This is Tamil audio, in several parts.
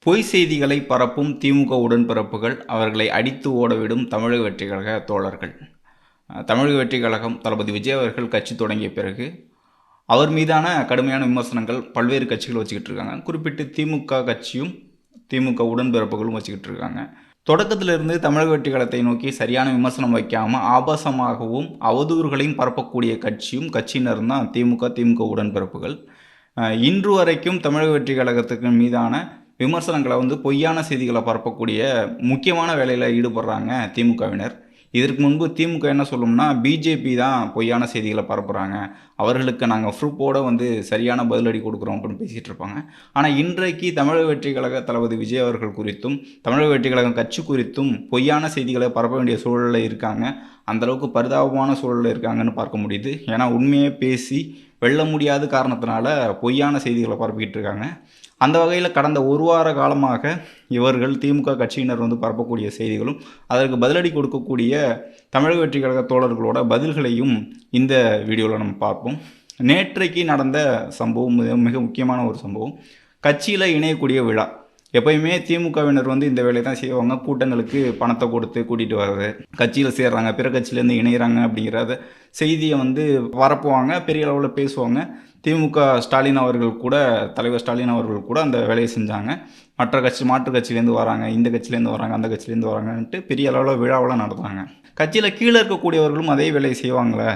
பொய் செய்திகளை பரப்பும் திமுக உடன்பிறப்புகள், அவர்களை அடித்து ஓடவிடும் தமிழக வெற்றிக் கழக தோழர்கள். தமிழக வெற்றிக் கழகம் தளபதி விஜய் அவர்கள் கட்சி தொடங்கிய பிறகு அவர் மீதான கடுமையான விமர்சனங்கள் பல்வேறு கட்சிகள் வச்சுக்கிட்டு இருக்காங்க. குறிப்பிட்டு திமுக கட்சியும் திமுக உடன்பிறப்புகளும் வச்சுக்கிட்டு இருக்காங்க. தொடக்கத்திலிருந்து தமிழக வெற்றிக் கழகத்தை நோக்கி சரியான விமர்சனம் வைக்காமல் ஆபாசமாகவும் அவதூறுகளையும் பரப்பக்கூடிய கட்சியினர் தான் திமுக உடன்பிறப்புகள். இன்று வரைக்கும் தமிழக வெற்றிக் கழகத்துக்கு மீதான விமர்சனங்களை பொய்யான செய்திகளை பரப்பக்கூடிய முக்கியமான வேலையில் ஈடுபடுறாங்க திமுகவினர். இதற்கு முன்பு திமுக என்ன சொல்லும்னா, பிஜேபி தான் பொய்யான செய்திகளை பரப்புகிறாங்க, அவர்களுக்கு நாங்கள் ப்ரூஃபோடு சரியான பதிலடி கொடுக்குறோம் அப்படின்னு பேசிகிட்டு இருப்பாங்க. ஆனால் இன்றைக்கு தமிழக வெற்றிக் கழக தளபதி விஜய் அவர்கள் குறித்தும் தமிழக வெற்றிக் கழகம் கட்சி குறித்தும் பொய்யான செய்திகளை பரப்ப வேண்டிய சூழலில் இருக்காங்க. அந்தளவுக்கு பரிதாபமான சூழலில் இருக்காங்கன்னு பார்க்க முடியுது. ஏன்னா உண்மையை பேசி வெல்ல முடியாத காரணத்தினால பொய்யான செய்திகளை பரப்பிக்கிட்டு இருக்காங்க. அந்த வகையில் கடந்த ஒரு வார காலமாக இவர்கள் திமுக கட்சியினர் பரப்பக்கூடிய செய்திகளும் அதற்கு பதிலடி கொடுக்கக்கூடிய தமிழக வெற்றிக் கழக தோழர்களோட பதில்களையும் இந்த வீடியோவில் நம்ம பார்ப்போம். நேற்றைக்கு நடந்த சம்பவம் மிக முக்கியமான ஒரு சம்பவம். கட்சியில் இணையக்கூடிய விழா. எப்பயுமே திமுகவினர் இந்த வேலையை தான் செய்வாங்க. கூட்டங்களுக்கு பணத்தை கொடுத்து கூட்டிகிட்டு வர்றது, கட்சியில் சேர்றாங்க, பிற கட்சியிலேருந்து இணைகிறாங்க அப்படிங்கிறத செய்தியை பரப்புவாங்க, பெரிய அளவில் பேசுவாங்க. திமுக ஸ்டாலின் அவர்கள் கூட, தலைவர் ஸ்டாலின் அவர்கள் கூட அந்த வேலையை செஞ்சாங்க. மாற்று கட்சியிலேருந்து வராங்க, இந்த கட்சியிலேருந்து வராங்க, அந்த கட்சியிலேருந்து வராங்கன்ட்டு பெரிய அளவில் விழாவெல்லாம் நடத்துகிறாங்க. கட்சியில் கீழே இருக்கக்கூடியவர்களும் அதே வேலையை செய்வாங்களே.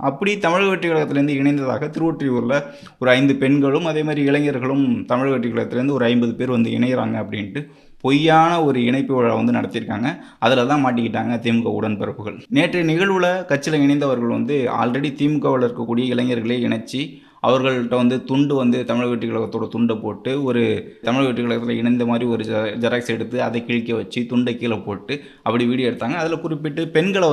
அப்படி தமிழக வெற்றிக் கழகத்திலேருந்து இணைந்ததாக திருவொற்றியூரில் ஒரு 5 பெண்களும் அதே மாதிரி இளைஞர்களும் தமிழக வெற்றிக் கழகத்திலேருந்து ஒரு 50 பேர் இணைகிறாங்க அப்படின்ட்டு பொய்யான ஒரு இணைப்பு விழா நடத்தியிருக்காங்க. அதில் தான் மாட்டிக்கிட்டாங்க திமுக உடன்பிறப்புகள். நேற்றைய நிகழ்வில் கட்சியில் இணைந்தவர்கள் ஆல்ரெடி திமுகவில் இருக்கக்கூடிய இளைஞர்களே இணைச்சி அவர்கள்ட்ட துண்டு தமிழக வெற்றிக் கழகத்தோட துண்டை போட்டு ஒரு தமிழக வெற்றிக் கழகத்தில் இணைந்த மாதிரி ஒரு ஜெராக்ஸ் எடுத்து அதை கிழிக்க வச்சு துண்டை கீழே போட்டு அப்படி வீடியோ எடுத்தாங்க. அதில் குறிப்பிட்டு பெண்களை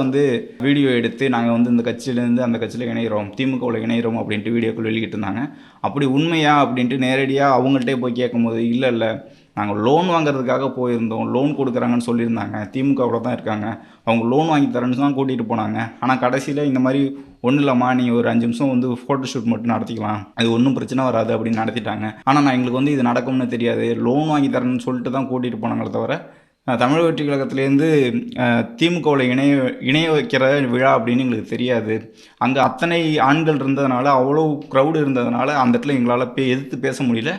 வீடியோ எடுத்து நாங்கள் இந்த கட்சியிலேருந்து அந்த கட்சியில் இணைகிறோம், திமுகவில் இணைகிறோம் அப்படின்ட்டு வீடியோக்கள் வெளியிட்டு இருந்தாங்க. அப்படி உண்மையா அப்படின்ட்டு நேரடியாக அவங்கள்ட்டே போய் கேட்கும்போது, இல்லை நாங்கள் லோன் வாங்குறதுக்காக போயிருந்தோம், லோன் கொடுக்குறாங்கன்னு சொல்லியிருந்தாங்க, திமுகவில் தான் இருக்காங்க, அவங்க லோன் வாங்கி தரேன்னு தான் கூட்டிகிட்டு போனாங்க. ஆனால் கடைசியில் இந்த மாதிரி ஒன்றும் இல்லைம்மா, நீங்கள் ஒரு 5 நிமிஷம் ஃபோட்டோ ஷூட் மட்டும் நடத்திக்கலாம், அது ஒன்றும் பிரச்சனை வராது அப்படின்னு நடத்திட்டாங்க. ஆனால் நான் எங்களுக்கு இது நடக்கும்னு தெரியாது, லோன் வாங்கி தரேன்னு சொல்லிட்டு தான் கூட்டிகிட்டு போனாங்களே தவிர தமிழக வெற்றிக் கழகத்திலேருந்து திமுகவில் இணைய வைக்கிற விழா அப்படின்னு எங்களுக்கு தெரியாது. அங்கே அத்தனை ஆண்கள் இருந்ததுனால, அவ்வளோ க்ரௌடு இருந்ததுனால அந்த இடத்துல எங்களால் எதிர்த்து பேச முடியல,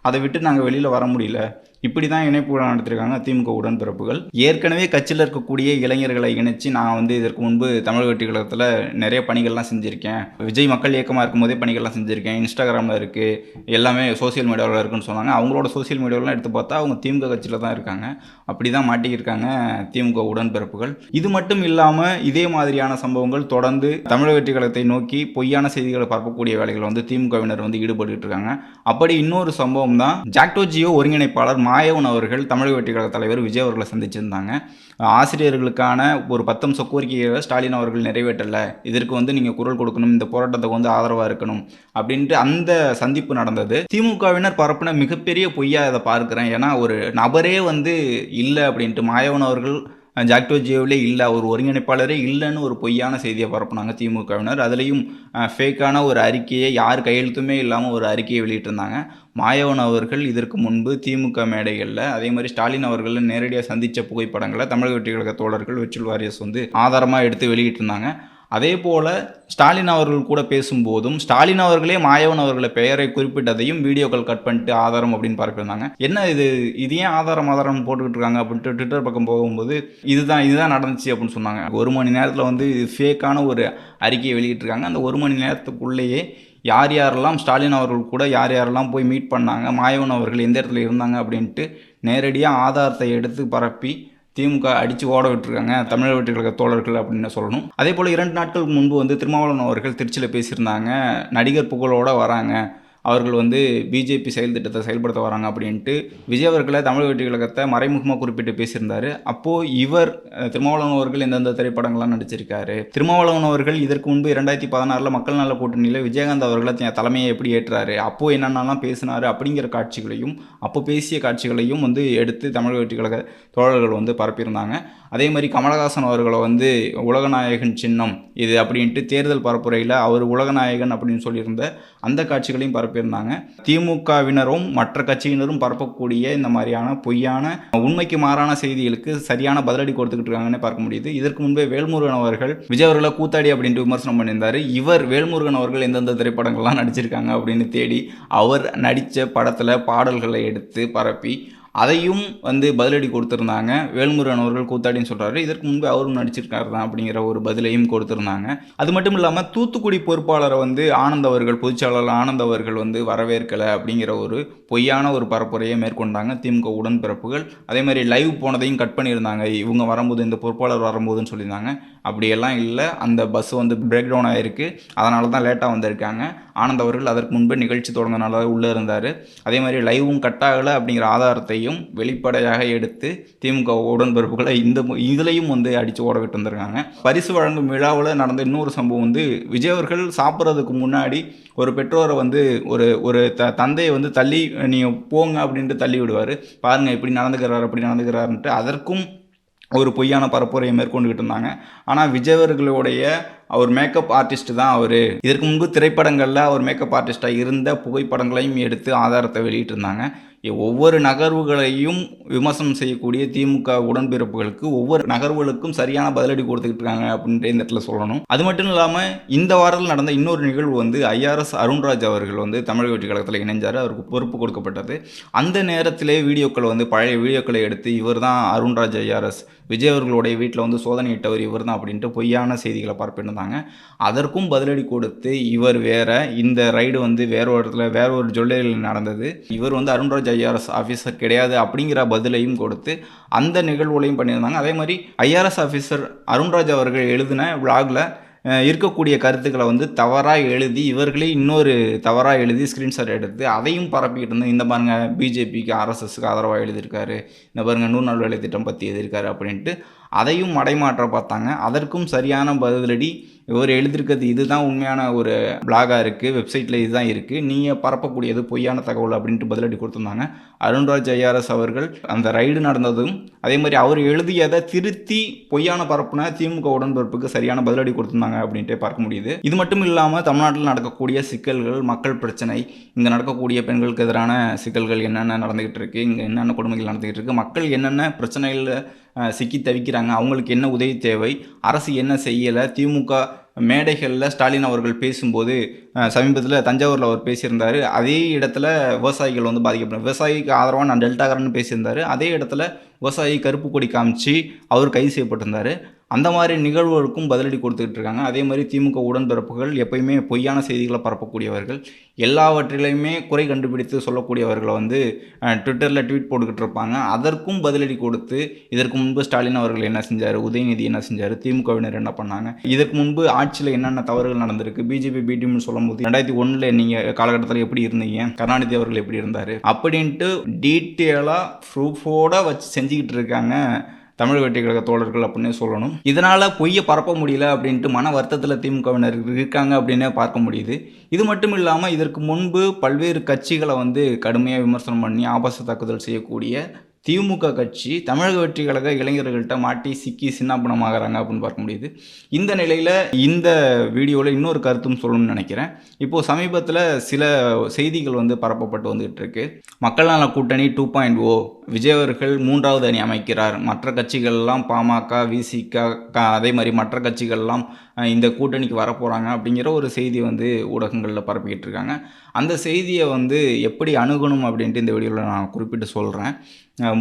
அதை விட்டு நாங்கள் வெளியில் வர முடியல. இப்படி தான் இணைப்பு விழா நடத்திருக்காங்க திமுக உடன்பிறப்புகள். ஏற்கனவே கட்சியில் இருக்கக்கூடிய இளைஞர்களை இணைச்சி நான் இதற்கு முன்பு தமிழக வெற்றிக் கழகத்தில் நிறைய பணிகள்லாம் செஞ்சுருக்கேன். விஜய் மக்கள் இயக்கமாக இருக்கும்போதே பணிகள்லாம் செஞ்சுருக்கேன். இன்ஸ்டாகிராமில் இருக்குது, எல்லாமே சோசியல் மீடியாவில் இருக்குன்னு சொன்னாங்க. அவங்களோட சோசியல் மீடியாவெலாம் எடுத்து பார்த்தா அவங்க திமுக கட்சியில் தான் இருக்காங்க. அப்படி தான் மாட்டிக்கிருக்காங்க திமுக உடன்பிறப்புகள். இது மட்டும் இல்லாமல் இதே மாதிரியான சம்பவங்கள் தொடர்ந்து தமிழக வெற்றிக் கழகத்தை நோக்கி பொய்யான செய்திகளை பரப்பக்கூடிய வேலைகள் திமுகவினர் ஈடுபட்டு இருக்காங்க. அப்படி இன்னொரு சம்பவம் தான் ஜாக்டோ ஜியோ ஒருங்கிணைப்பாளர் மாயவன் அவர்கள் தமிழக வெற்றிக் கழக தலைவர் விஜய் அவர்களை சந்திச்சிருந்தாங்க. ஆசிரியர்களுக்கான ஒரு 10 அம்ச கோரிக்கையை ஸ்டாலின் அவர்கள் நிறைவேற்றலை, இதற்கு நீங்கள் குரல் கொடுக்கணும், இந்த போராட்டத்துக்கு ஆதரவாக இருக்கணும் அப்படின்ட்டு அந்த சந்திப்பு நடந்தது. திமுகவினர் பரப்பின மிகப்பெரிய பொய்யா இதை பார்க்குறேன். ஏன்னா ஒரு நபரே இல்லை அப்படின்ட்டு, மாயவன் அவர்கள் ஜாக்டோ ஜியோவிலே இல்லை, ஒரு ஒருங்கிணைப்பாளரே இல்லைன்னு ஒரு பொய்யான செய்தியை பரப்புனாங்க திமுகவினர். அதுலேயும் ஃபேக்கான ஒரு அறிக்கையை, யார் கையெழுத்துமே இல்லாமல் ஒரு அறிக்கையை வெளியிட்டிருந்தாங்க. மாயவன் அவர்கள் இதற்கு முன்பு திமுக மேடைகளில் அதே மாதிரி ஸ்டாலின் அவர்கள் நேரடியாக சந்தித்த புகைப்படங்களை தமிழக வெற்றிக் கழக தோழர்கள் வெற்றில் வாரியஸ் ஆதாரமாக எடுத்து வெளியிட்டிருந்தாங்க. அதே போல் ஸ்டாலின் அவர்கள் கூட பேசும்போதும் ஸ்டாலின் அவர்களே மாயவன் அவர்களை பெயரை குறிப்பிட்டதையும் வீடியோக்கள் கட் பண்ணிட்டு ஆதாரம் அப்படின்னு பரப்பியிருந்தாங்க. என்ன இது ஏன் ஆதாரம் போட்டுக்கிட்டு இருக்காங்க அப்படின்ட்டு ட்விட்டர் பக்கம் போகும்போது இதுதான் நடந்துச்சு அப்படின்னு சொன்னாங்க. 1 மணி நேரத்தில் இது ஃபேக்கான ஒரு அறிக்கையை வெளியிட்டிருக்காங்க. அந்த 1 மணி நேரத்துக்குள்ளேயே யாரெல்லாம் ஸ்டாலின் அவர்கள் கூட யாரெல்லாம் போய் மீட் பண்ணாங்க, மாயவன் அவர்கள் எந்த இடத்துல இருந்தாங்க அப்படின்ட்டு நேரடியாக ஆதாரத்தை எடுத்து பரப்பி திமுக அடித்து ஓட விட்டுருக்காங்க தமிழக வெற்றிக் கழக தோழர்கள் அப்படின்னு சொல்லணும். அதே போல் 2 நாட்களுக்கு முன்பு திருமாவளவன் அவர்கள் திருச்சியில் பேசியிருந்தாங்க. நடிகர் புகழோடு வராங்க, அவர்கள் பிஜேபி செயல் திட்டத்தை செயல்படுத்த வராங்க அப்படின்ட்டு விஜய் அவர்களை தமிழக வெற்றிக் கழகத்தை மறைமுகமாக குறிப்பிட்டு பேசியிருந்தார். அப்போது இவர் திருமாவளவன் அவர்கள் எந்தெந்த திரைப்படங்கள்லாம் நடிச்சிருக்காரு, திருமாவளவன் அவர்கள் இதற்கு முன்பு 2016 மக்கள் நல கூட்டணியில் விஜயகாந்த் அவர்களை தலைமையை எப்படி ஏற்றாரு, அப்போது என்னென்னலாம் பேசினார் அப்படிங்கிற காட்சிகளையும் அப்போ பேசிய காட்சிகளையும் எடுத்து தமிழக வெற்றிக் கழக தோழர்கள் பரப்பியிருந்தாங்க. அதே மாதிரி கமலஹாசன் அவர்களை உலகநாயகன் சின்னம் இது அப்படின்ட்டு தேர்தல் பரப்புரையில் அவர் உலகநாயகன் அப்படின்னு சொல்லியிருந்த அந்த காட்சிகளையும் பரப்பி பரப்பியிருந்தாங்க. திமுகவினரும் மற்ற கட்சியினரும் பரப்பக்கூடிய இந்த மாதிரியான பொய்யான உண்மைக்கு மாறான செய்திகளுக்கு சரியான பதிலடி கொடுத்துக்கிட்டு இருக்காங்கன்னு பார்க்க முடியுது. இதற்கு முன்பே வேல்முருகன் அவர்கள் விஜய் அவர்களை கூத்தாடி அப்படின்ட்டு விமர்சனம் பண்ணியிருந்தாரு. இவர் வேல்முருகன் அவர்கள் எந்தெந்த திரைப்படங்கள்லாம் நடிச்சிருக்காங்க அப்படின்னு தேடி அவர் நடித்த படத்தில் பாடல்களை எடுத்து பரப்பி அதையும் பதிலடி கொடுத்துருந்தாங்க. வேல்முருகன் அவர்கள் கூத்தாடின்னு சொல்கிறாரு, இதற்கு முன்பு அவரும் நடிச்சிருக்காரு தான் அப்படிங்கிற ஒரு பதிலையும் கொடுத்துருந்தாங்க. அது மட்டும் இல்லாமல் தூத்துக்குடி பொறுப்பாளரை ஆனந்த் அவர்கள், பொதுச்செயலாளர் ஆனந்த் அவர்கள் வரவேற்கலை அப்படிங்கிற ஒரு பொய்யான ஒரு பரப்புரையை மேற்கொண்டாங்க திமுக உடன்பிறப்புகள். அதே மாதிரி லைவ் போனதையும் கட் பண்ணியிருந்தாங்க. இவங்க வரும்போது, இந்த பொறுப்பாளர் வரும்போதுன்னு சொல்லியிருந்தாங்க. அப்படியெல்லாம் இல்லை, அந்த பஸ் பிரேக் டவுன் ஆகிருக்கு, அதனால தான் லேட்டாக வந்திருக்காங்க. ஆனந்த் அவர்கள் அதற்கு முன்பு நிகழ்ச்சி தொடங்கினால உள்ளே இருந்தார். அதே மாதிரி லைவும் கட் ஆகலை அப்படிங்கிற ஆதாரத்தையும் வெளிப்படையாக எடுத்து திமுக உடன்பிறப்புகளை இதுலையும் அடித்து ஓட விட்டு வந்திருக்காங்க. பரிசு வழங்கும் விழாவில் நடந்த இன்னொரு சம்பவம் விஜய் அவர்கள் சாப்பிட்றதுக்கு முன்னாடி ஒரு பெற்றோரை ஒரு தந்தையை தள்ளி நீங்கள் போங்க அப்படின்ட்டு தள்ளி விடுவார். பாருங்கள் இப்படி நடந்துக்கிறார் அப்படி நடந்துக்கிறாருன்ட்டு அதற்கும் ஒரு பொய்யான பரப்புரையை மேற்கொண்டுகிட்டு இருந்தாங்க. ஆனால் விஜய் அவர்களுடைய அவர் மேக்கப் ஆர்டிஸ்ட் தான் அவர். இதற்கு முன்பு திரைப்படங்களில் அவர் மேக்கப் ஆர்டிஸ்டாக இருந்த புகைப்படங்களையும் எடுத்து ஆதாரத்தை வெளியிட்டிருந்தாங்க. ஒவ்வொரு நகர்வுகளையும் விமர்சனம் செய்யக்கூடிய திமுக உடன்பிறப்புகளுக்கு ஒவ்வொரு நகர்வுகளுக்கும் சரியான பதிலடி கொடுத்துக்கிட்டு இருக்காங்க அப்படின்ட்டு இந்த இடத்துல சொல்லணும். அது மட்டும் இல்லாமல் இந்த வாரத்தில் நடந்த இன்னொரு நிகழ்வு ஐஆர்எஸ் அருண்ராஜ் அவர்கள் தமிழக வெற்றி கழகத்தில் இணைஞ்சார். அவருக்கு பொறுப்பு கொடுக்கப்பட்டது. அந்த நேரத்திலே வீடியோக்கள் பழைய வீடியோக்களை எடுத்து இவர் தான் அருண்ராஜ் ஐஆர்எஸ், விஜய் அவர்களுடைய வீட்டில் சோதனையிட்டவர் இவர் தான் அப்படின்ட்டு பொய்யான செய்திகளை பரப்பியிருந்தாங்க. அதற்கும் பதிலடி கொடுத்து இவர் வேற, இந்த ரைடு வேற ஒரு இடத்துல வேற ஒரு ஜுவல்லரியில் நடந்தது, இவர் அருண்ராஜ் ஐஆர்எஸ் ஆஃபீஸர் கிடையாது அப்படிங்கிற பதிலையும் கொடுத்து அந்த நிகழ்வுகளையும் பண்ணியிருந்தாங்க. அதே மாதிரி ஐஆர்எஸ் ஆஃபீஸர் அருண்ராஜ் அவர்கள் எழுதின விளாகில் இருக்கக்கூடிய கருத்துக்களை தவறாக எழுதி இவர்களே இன்னொரு தவறாக எழுதி ஸ்க்ரீன்ஷாட் எடுத்து அதையும் பரப்பிக்கிட்டு இருந்தேன். இந்த பாருங்க பிஜேபிக்கு ஆர்எஸ்எஸ்க்கு ஆதரவாக எழுதியிருக்காரு, இந்த பாருங்க 100 நாள் வேலை திட்டம் பற்றி எழுதியிருக்காரு அப்படின்ட்டு அதையும் மடைமாற்ற பார்த்தாங்க. அதற்கும் சரியான பதிலடி இவர் எழுதியிருக்கிறது இதுதான் உண்மையான ஒரு பிளாகாக இருக்குது, வெப்சைட்டில் இதுதான் இருக்குது, நீங்கள் பரப்பக்கூடியது பொய்யான தகவல் அப்படின்ட்டு பதிலடி கொடுத்துருந்தாங்க. அருண்ராஜ் ஐஆர்எஸ் அவர்கள் அந்த ரைடு நடந்ததும் அதே மாதிரி அவர் எழுதியதை திருத்தி பொய்யான பரப்புன திமுக உடன்பிறப்புக்கு சரியான பதிலடி கொடுத்துருந்தாங்க அப்படின்ட்டு பார்க்க முடியுது. இது மட்டும் இல்லாமல் தமிழ்நாட்டில் நடக்கக்கூடிய சிக்கல்கள், மக்கள் பிரச்சனை, இங்கே நடக்கக்கூடிய பெண்களுக்கு எதிரான சிக்கல்கள் என்னென்ன நடந்துக்கிட்டு இருக்குது, இங்கே என்னென்ன கொடுமைகள் நடந்துக்கிட்டு இருக்குது, மக்கள் என்னென்ன பிரச்சனைகளில் சிக்கி தவிக்கிறாங்க, அவங்களுக்கு என்ன உதவி தேவை, அரசு என்ன செய்யலை, திமுக மேடைகளில் ஸ்டாலின் அவர்கள் பேசும்போது சமீபத்தில் தஞ்சாவூரில் அவர் பேசியிருந்தார். அதே இடத்துல விவசாயிகள் பாதிக்கப்படும், விவசாயிக்கு ஆதரவாக நான் டெல்டாக்காரன்னு பேசியிருந்தார். அதே இடத்துல விவசாயி கருப்பு கொடி காமிச்சு அவர் கைது செய்யப்பட்டிருந்தார். அந்த மாதிரி நிகழ்வுகளுக்கும் பதிலடி கொடுத்துக்கிட்டு இருக்காங்க. அதே மாதிரி திமுக உடன்பிறப்புகள் எப்பயுமே பொய்யான செய்திகளை பரப்பக்கூடியவர்கள், எல்லாவற்றிலையுமே குறை கண்டுபிடித்து சொல்லக்கூடியவர்களை ட்விட்டரில் ட்வீட் போட்டுக்கிட்டு இருப்பாங்க. அதற்கும் பதிலடி கொடுத்து இதற்கு முன்பு ஸ்டாலின் அவர்கள் என்ன செஞ்சார், உதயநிதி என்ன செஞ்சார், திமுகவினர் என்ன பண்ணாங்க, இதற்கு முன்பு ஆட்சியில் என்னென்ன தவறுகள் நடந்திருக்கு, பிஜேபி பிடிஎம்னு சொல்லும்போது 2001 நீங்கள் காலகட்டத்தில் எப்படி இருந்தீங்க, கருணாநிதி அவர்கள் எப்படி இருந்தார் அப்படின்ட்டு டீட்டெயிலாக ப்ரூஃபோடு வச்சு செஞ்சுக்கிட்டு இருக்காங்க தமிழக வெற்றி கழக தோழர்கள் அப்படின்னு சொல்லணும். இதனால் பொய்யை பரப்ப முடியல அப்படின்ட்டு மன வருத்தத்தில் திமுகவினர் இருக்காங்க அப்படின்னே பார்க்க முடியுது. இது மட்டும் இல்லாமல் இதற்கு முன்பு பல்வேறு கட்சிகளை கடுமையாக விமர்சனம் பண்ணி ஆபாச தாக்குதல் செய்யக்கூடிய திமுக கட்சி தமிழக வெற்றி கழக இளைஞர்கள்ட்ட மாட்டி சிக்கி சின்னாபனமாகறாங்க அப்படின்னு பார்க்க முடியுது. இந்த நிலையில் இந்த வீடியோவில் இன்னொரு கருத்தும் சொல்லணும்னு நினைக்கிறேன். இப்போது சமீபத்தில் சில செய்திகள் பரப்பப்பட்டு வந்துகிட்டு இருக்கு. மக்கள் நல கூட்டணி 2.0, விஜய் அவர்கள் 3வது அணி அமைக்கிறார், மற்ற கட்சிகள்லாம் பாமக, விசிக, அதே மாதிரி மற்ற கட்சிகள்லாம் இந்த கூட்டணிக்கு வரப்போகிறாங்க அப்படிங்கிற ஒரு செய்தி ஊடகங்களில் பரப்பிக்கிட்டு இருக்காங்க. அந்த செய்தியை எப்படி அணுகணும் அப்படின்ட்டு இந்த வீடியோவில் நான் குறிப்பிட்டு சொல்கிறேன்.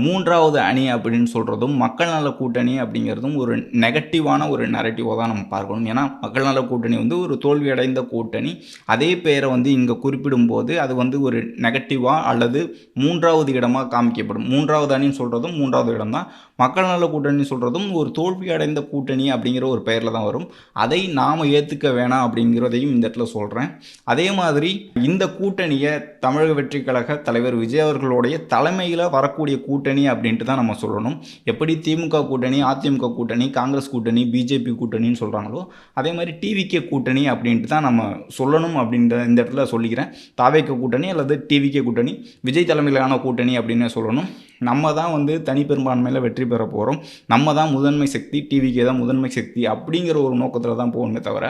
3வது அணி அப்படின்னு சொல்கிறதும் மக்கள் நல கூட்டணி அப்படிங்கிறதும் ஒரு நெகட்டிவான ஒரு நரேட்டிவாக தான் நம்ம பார்க்கணும். ஏன்னா மக்கள் நல கூட்டணி ஒரு தோல்வியடைந்த கூட்டணி. அதே பேரை இங்கே குறிப்பிடும்போது அது ஒரு நெகட்டிவாக அல்லது 3வது இடமாக காமிக்கப்படும். 3வது அணின்னு சொல்கிறதும் 3வது இடம் தான். மக்கள் நல கூட்டணி சொல்கிறதும் ஒரு தோல்வியடைந்த கூட்டணி அப்படிங்கிற ஒரு பெயரில் தான் வரும். அதை நாம் ஏற்றுக்க வேணாம் அப்படிங்கிறதையும் இந்த இடத்துல சொல்கிறேன். அதே மாதிரி இந்த கூட்டணியை தமிழக வெற்றி கழக தலைவர் விஜய் அவர்களுடைய தலைமையில் வரக்கூடிய கூட்டணி அப்படின்ட்டு தான் நம்ம சொல்லணும். எப்படி திமுக கூட்டணி, அதிமுக கூட்டணி, காங்கிரஸ் கூட்டணி, பிஜேபி கூட்டணின்னு சொல்கிறாங்களோ அதே மாதிரி டிவிகே கூட்டணி அப்படின்ட்டு தான் நம்ம சொல்லணும் அப்படின்ற இந்த இடத்துல சொல்லிக்கிறேன். தாவேக கூட்டணி அல்லது டிவிகே கூட்டணி, விஜய் தலைமையிலான கூட்டணி அப்படின்னு சொல்லணும். நம்ம தான் வந்து தனி பெரும்பான்மையில் வெற்றி பெற போகிறோம், நம்ம தான் முதன்மை சக்தி, டிவிக்கே தான் முதன்மை சக்தி அப்படிங்கிற ஒரு நோக்கத்தில் தான் போகணுமே தவிர,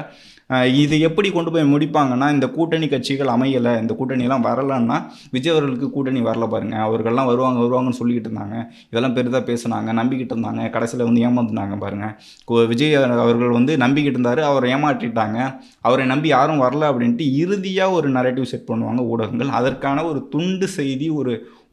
இது எப்படி கொண்டு போய் முடிப்பாங்கன்னா, இந்த கூட்டணி கட்சிகள் அமையலை, இந்த கூட்டணியெல்லாம் வரலன்னா, விஜய் அவர்களுக்கு கூட்டணி வரல பாருங்கள், அவர்கள்லாம் வருவாங்கன்னு சொல்லிக்கிட்டு இருந்தாங்க, இதெல்லாம் பெரிதாக பேசுனாங்க, நம்பிக்கிட்டு இருந்தாங்க, கடைசியில் வந்து ஏமாந்துனாங்க பாருங்கள். விஜய் அவர்கள் வந்து நம்பிக்கிட்டு இருந்தார், அவரை ஏமாற்றிட்டாங்க, அவரை நம்பி யாரும் வரல அப்படின்ட்டு இறுதியாக ஒரு நரேட்டிவ் செட் பண்ணுவாங்க ஊடகங்கள். அதற்கான ஒரு துண்டு செய்தி,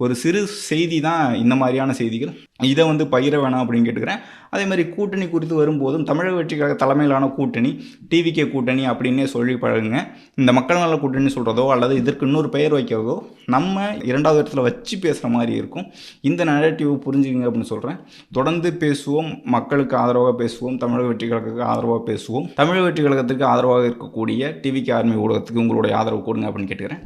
ஒரு சிறு செய்தி தான் இந்த மாதிரியான செய்திகள். இதை வந்து பகிர வேணாம் அப்படின்னு கேட்டுக்கிறேன். அதே மாதிரி கூட்டணி குறித்து வரும்போதும் தமிழக வெற்றிக் கழக தலைமையிலான கூட்டணி, டிவிகே கூட்டணி அப்படின்னே சொல்லி பழகுங்க. இந்த மக்கள் நல கூட்டணி சொல்கிறதோ அல்லது இதற்கு இன்னொரு பெயர் வைக்கிறதோ நம்ம இரண்டாவது இடத்துல வச்சு பேசுகிற மாதிரி இருக்கும். இந்த நரேட்டிவ் புரிஞ்சுக்கங்க அப்படின்னு சொல்கிறேன். தொடர்ந்து பேசுவோம், மக்களுக்கு ஆதரவாக பேசுவோம், தமிழக வெற்றிக் கழகத்துக்கு ஆதரவாக பேசுவோம். தமிழக வெற்றிக் கழகத்துக்கு ஆதரவாக இருக்கக்கூடிய டிவிகே ஆர்மி ஊடகத்துக்கு உங்களுடைய ஆதரவு கொடுங்க அப்படின்னு கேட்டுக்கிறேன்.